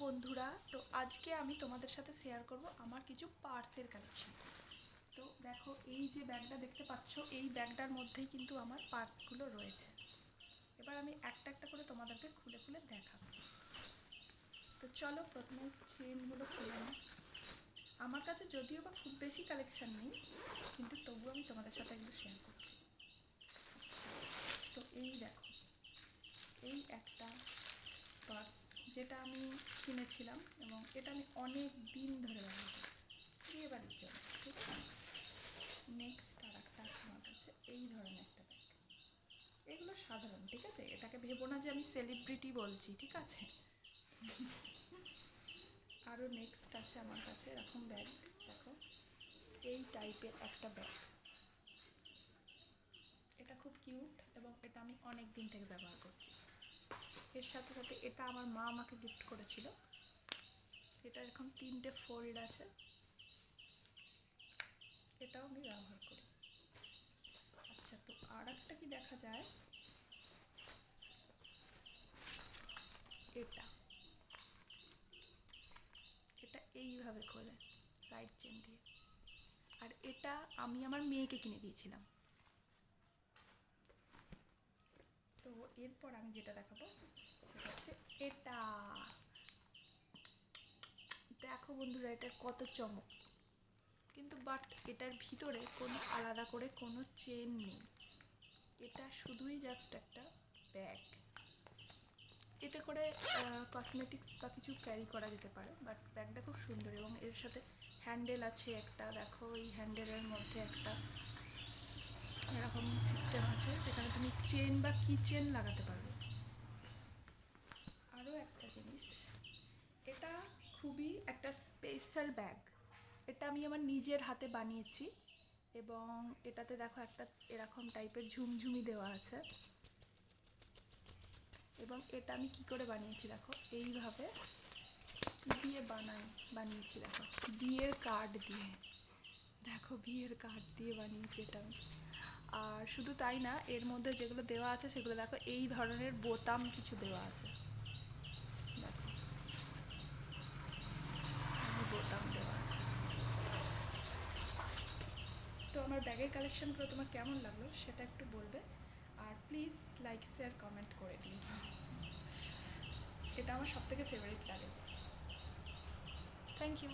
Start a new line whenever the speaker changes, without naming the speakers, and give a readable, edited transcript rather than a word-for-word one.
বন্ধুরা, তো আজকে আমি তোমাদের সাথে শেয়ার করব আমার কিছু পার্সের কালেকশন। তো দেখো, এই যে ব্যাগটা দেখতে পাচ্ছ, এই ব্যাগটার মধ্যেই কিন্তু আমার পার্সগুলো রয়েছে। এবার আমি একটা একটা করে তোমাদেরকে খুলে খুলে দেখাবো। তো চলো, প্রথমে চেনগুলো খুলে নিই। আমার কাছে যদিও বা খুব বেশি কালেকশান নেই, কিন্তু তবুও আমি তোমাদের সাথে এগুলো শেয়ার করছি। তো এই দেখো, এই একটা পার্স যেটা আমি কিনেছিলাম, এবং এটা আমি অনেক দিন ধরে ব্যবহার করি বিয়ে বাড়ির জন্য, ঠিক আছে। নেক্সট আর একটা আছে আমার কাছে, এই ধরনের একটা ব্যাগ। এগুলো সাধারণ, ঠিক আছে, এটাকে ভেবো না যে আমি সেলিব্রিটি বলছি, ঠিক আছে। আরও নেক্সট আছে আমার কাছে এরকম ব্যাগ, দেখো এই টাইপের একটা ব্যাগ। এটা খুব কিউট এবং এটা আমি অনেক দিন থেকে ব্যবহার করছি। এর সাথে সাথে এটা আমার মা আমাকে গিফট করেছিল। এটা এখন 3টে ফোল্ড আছে, এটাও আমি ব্যবহার করি। আচ্ছা, তো আর একটা কি দেখা যায়, এটা এটা এইভাবে খোলে সাইড চেন দিয়ে। আর এটা আমি আমার মেয়েকে কিনে দিয়েছিলাম। তো এরপর আমি যেটা দেখাবো সেটা হচ্ছে এটা। দেখো বন্ধুরা, এটার কত চমক, কিন্তু বাট এটার ভিতরে কোনো আলাদা করে কোনো চেন নেই। এটা শুধুই জাস্ট একটা ব্যাগ। এতে করে কসমেটিক্স বা কিছু ক্যারি করা যেতে পারে, বাট ব্যাগটা খুব সুন্দর এবং এর সাথে হ্যান্ডেল আছে একটা। দেখো, এই হ্যান্ডেলের মধ্যে একটা এরকম সিস্টেম আছে যেখানে তুমি চেন বা কি চেন লাগাতে পারবে। আরও একটা জিনিস, এটা খুবই একটা স্পেশাল ব্যাগ। এটা আমি আমার নিজের হাতে বানিয়েছি এবং এটাতে দেখো একটা এরকম টাইপের ঝুমঝুমি দেওয়া আছে। এবং এটা আমি কি করে বানিয়েছি দেখো, এইভাবে দিয়ে বানিয়েছি। দেখো, বিয়ের কার্ড দিয়ে, দেখো বিয়ের কার্ড দিয়ে বানিয়েছি এটা আমি। আর শুধু তাই না, এর মধ্যে যেগুলো দেওয়া আছে সেগুলো দেখো, এই ধরনের বোতাম কিছু দেওয়া আছে। দেখো, বোতাম দেওয়া আছে। তো আমার ব্যাগের কালেকশনগুলো তোমার কেমন লাগলো সেটা একটু বলবে, আর প্লিজ লাইক শেয়ার কমেন্ট করে দিন। এটা আমার সবথেকে ফেভারিট লাগে। Thank you.